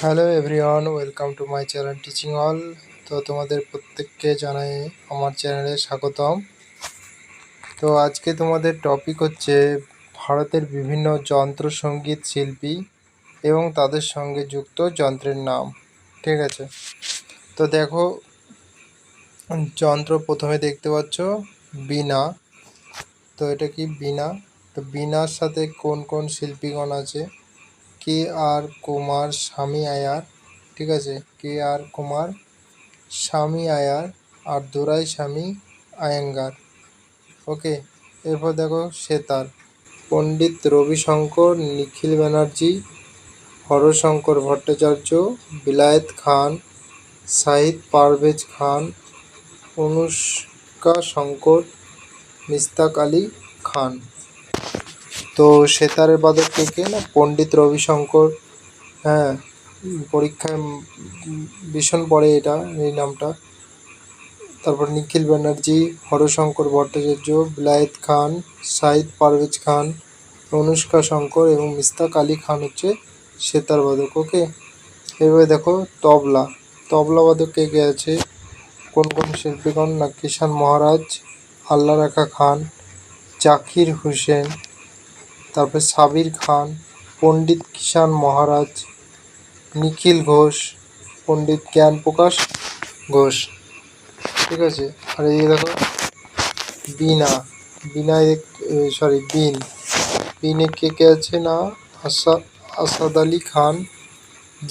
Hello everyone, welcome to my channel teaching all. তো তোমাদের প্রত্যেককে জানাই আমার চ্যানেলে স্বাগতম। তো আজকে তোমাদের টপিক হচ্ছে ভারতের বিভিন্ন যন্ত্র সঙ্গীত শিল্পী এবং তাদের সঙ্গে যুক্ত যন্ত্রের নাম। ঠিক আছে, তো দেখো যন্ত্র প্রথমে দেখতে পাচ্ছ বীণা। তো এটা কি বীণা? তো বীণার সাথে কোন কোন শিল্পীগণ আছে? কে আর কুমার, স্বামী আয়ার। ঠিক আছে, কে আর কুমার, স্বামী আয়ার আর দোরাই স্বামী আয়েঙ্গার। ওকে, এরপর দেখো সেতার পণ্ডিত রবিশঙ্কর, নিখিল ব্যানার্জি, হরশঙ্কর ভট্টাচার্য, বিলায়েত খান, শাহিদ পারভেজ খান, অনুষ্কা শঙ্কর, মিস্তাক আলী খান। তো সেতারের বাদক কে না? পণ্ডিত রবিশঙ্কর। হ্যাঁ, পরীক্ষায় ভীষণ পড়ে এটা, এই নামটা। তারপর নিখিল ব্যানার্জি, হরশঙ্কর ভট্টাচার্য, বিলায়েত খান, শাহিদ পারভেজ খান, অনুষ্কা শঙ্কর এবং মিস্তাক আলী খান হচ্ছে সেতার বাদক। ওকে, এবারে দেখো তবলা। তবলা বাদক কে কে আছে? কোন কোন শিল্পীগণ? না, কিষান মহারাজ, আল্লাহ রাখা খান, জাকির হুসেন, তারপর সাবির খান, পণ্ডিত কিষান মহারাজ, নিখিল ঘোষ, পণ্ডিত জ্ঞান প্রকাশ ঘোষ। ঠিক আছে, আর এই দেখো বীণা। বীণায় বিনে কে কে আছে? না, আসাদ আলী খান,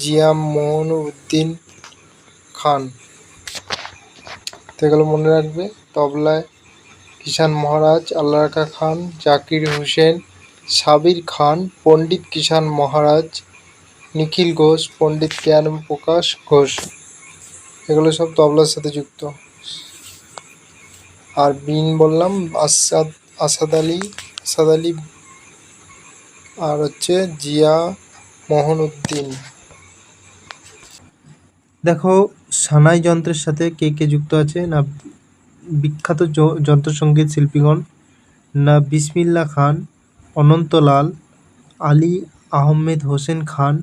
জিয়া মোহনুদ্দিন খান। তো এগুলো মনে রাখবে। তবলায় কিষান মহারাজ, আল্লাহ রাখা খান, জাকির হুসেন, সাবির খান, পণ্ডিত কিষান মহারাজ, নিখিল ঘোষ, পণ্ডিত জ্ঞান প্রকাশ ঘোষ। এগুলো সব তবলার সাথে যুক্ত। আর বিন বললাম আসাদ আলী আর হচ্ছে জিয়া মোহনুদ্দিন। দেখো সানাই যন্ত্রের সাথে কে কে যুক্ত আছে? না, বিখ্যাত যন্ত্রসঙ্গীত শিল্পীগণ। না, বিসমিল্লা খান, অনন্তলাল, আলী আহমেদ হোসেন খান।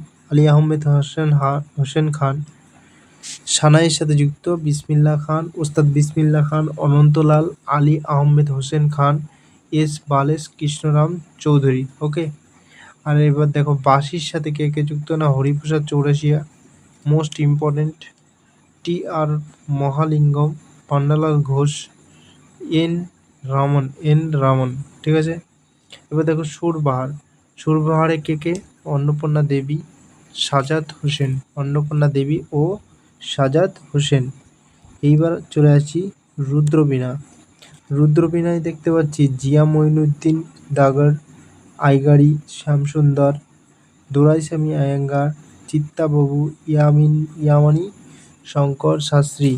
সানাইয়ের সাথে যুক্ত ওস্তাদ বিসমিল্লা খান, অনন্তলাল, আলী আহমেদ হোসেন খান, এস বালেশ কৃষ্ণরাম চৌধুরী। ওকে, আর এবার দেখো বাঁশির সাথে কে কে যুক্ত? না, হরিপ্রসাদ চৌরাশিয়া, মোস্ট ইম্পর্টেন্ট, টি আর মহালিঙ্গম, পান্নালাল ঘোষ, এন রামন। ঠিক আছে, এবার দেখো সুরবাহারে কে কে? অন্নপূর্ণা দেবী, ও সাজাদ হোসেন। এইবার চলে আসি রুদ্রবীণায় দেখতে পাচ্ছি জিয়া মঈনুদ্দিন ডাগার, আইগারি শ্যামসুন্দর, দোরাইস্বামী আয়েঙ্গার, চিত্তাবাবু ইয়ামানি, শঙ্কর শাস্ত্রী,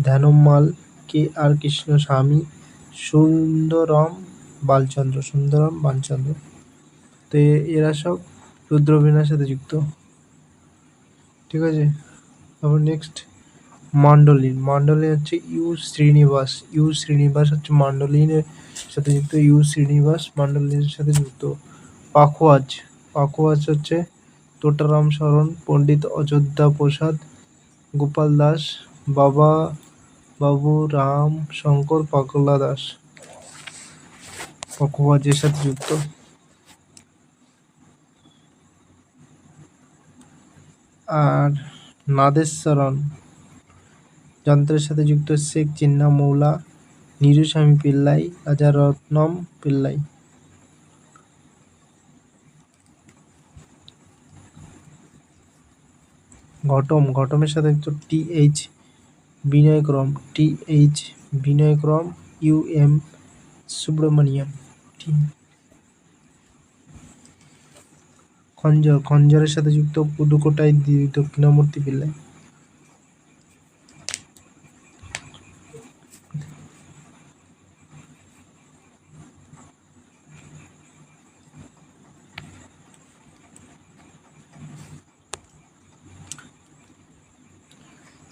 ধ্যানম্মাল, কে আর কৃষ্ণস্বামী, সুন্দরম বালচন্দ্র। তো এরা সব রুদ্রবীণার সাথে যুক্ত। ঠিক আছে, তারপর নেক্সট মণ্ডলিন হচ্ছে ইউ শ্রীনিবাস হচ্ছে মণ্ডলিনের সাথে যুক্ত। মণ্ডলিনের সাথে যুক্ত। পাখোয়াজ হচ্ছে তোটারাম শরণ, পণ্ডিত অযোধ্যা প্রসাদ, গোপাল দাস, বাবু রাম শঙ্কর পাগলা দাস পাখোয়াজের সাথে যুক্ত। আর নাদেশ্বরণ যন্ত্রের সাথে যুক্ত শেখ চিন্না মৌলা, নিরুস্বামী পিল্লাই, রাজারত্নম পিল্লাই। ঘটমের সাথে যুক্ত টি.এইচ. বিনয়ক্রম, ইউ.এম. সুব্রমণিয়াম। খঞ্জরের সাথে যুক্ত পুদুকোটাই দক্ষিণামূর্তি পিল্লাই।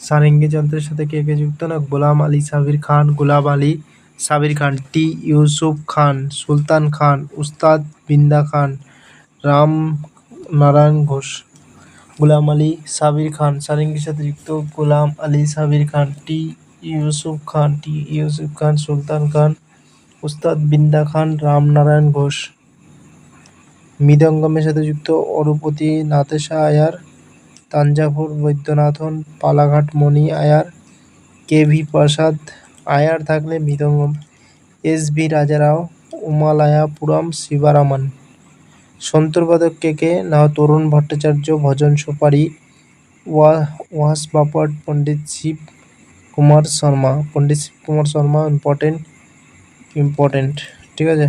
সারেঙ্গি যন্ত্রের সাথে কে কে যুক্ত? না, গোলাম আলী সাবির খান, টি ইউসুফ খান, সুলতান খান, উস্তাদ বিন্দা খান, রাম নারায়ণ ঘোষ। গোলাম আলী সাবির খান, সারেঙ্গির সাথে যুক্ত গোলাম আলী সাবির খান। টি ইউসুফ খান, সুলতান খান, উস্তাদ বিন্দা খান, রামনারায়ণ ঘোষ। মৃদঙ্গমের সাথে যুক্ত অরুপতি নাতেশা আয়ার, তাঞ্জাভুর বৈদ্যনাথন, পালাঘাট মণি আয়ার, কে.ভি. প্রসাদ আয়ার থাকলে মৃদঙ্গম, এস.ভি. রাজারাও, উমালয়াপুরম শিবারামন। সন্তূরবাদক কে না তরুণ ভট্টাচার্য, ভজন সুপারি, ওয়াস বাপট, পণ্ডিত শিব কুমার শর্মা। ইম্পর্টেন্ট, ঠিক আছে।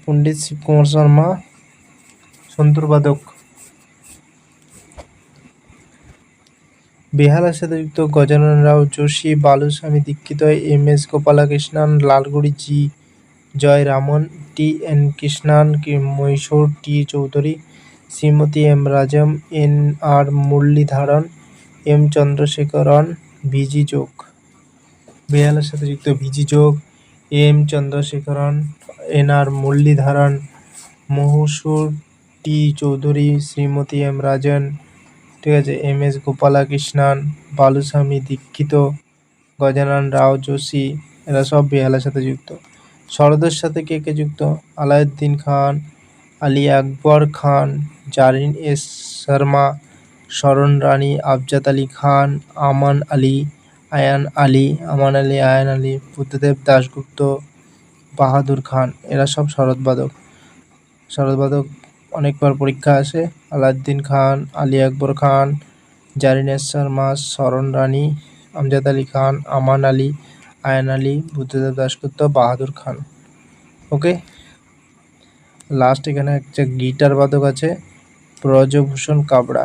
পণ্ডিত শিব কুমার শর্মা সন্তূরবাদক। বেহালার সাথে যুক্ত গজানন রাও যোশী, বালুস্বামী দীক্ষিত, এম.এস. গোপালকৃষ্ণন, লালগুড়ি জি জয়রামন, টি.এন. কৃষ্ণন, মহীশূর টি. চৌধুরী, শ্রীমতী এম. রাজম, এন.আর. মুরলীধরন, এম. চন্দ্রশেখরন। ভিজি যোগ। বেহালার সাথে যুক্ত ভিজি যোগ, এম. চন্দ্রশেখরন, এন.আর. মুরলীধরন, মহীশূর টি. চৌধুরী, শ্রীমতী এম. রাজন, ঠিক আছে, এম.এস. গোপালকৃষ্ণন, বালুস্বামী দীক্ষিত, গজানন রাও যোশী, এরা সব বেহালার সাথে যুক্ত। শরদের সাথে কে যুক্ত? আলাউদ্দিন খান, আলী আকবর খান, জারিন এস শর্মা, শরণ রানী, আমজাদ আলী খান, আমান আলী, আয়ান আলী, বুদ্ধদেব দাশগুপ্ত, বাহাদুর খান, এরা সব শরৎবাদক। অনেকবার পরীক্ষা আসে। আলাউদ্দিন খান, আলী আকবর খান, জারিন এস শর্মা, শরণ রানী, আমজাদ আলী খান, আমান আলী, আয়ান আলী, বুদ্ধদেব দাশগুপ্ত, বাহাদুর খান। ওকে, লাস্ট এখানে একটা গিটার বাদক আছে, ব্রজভূষণ কাবড়া।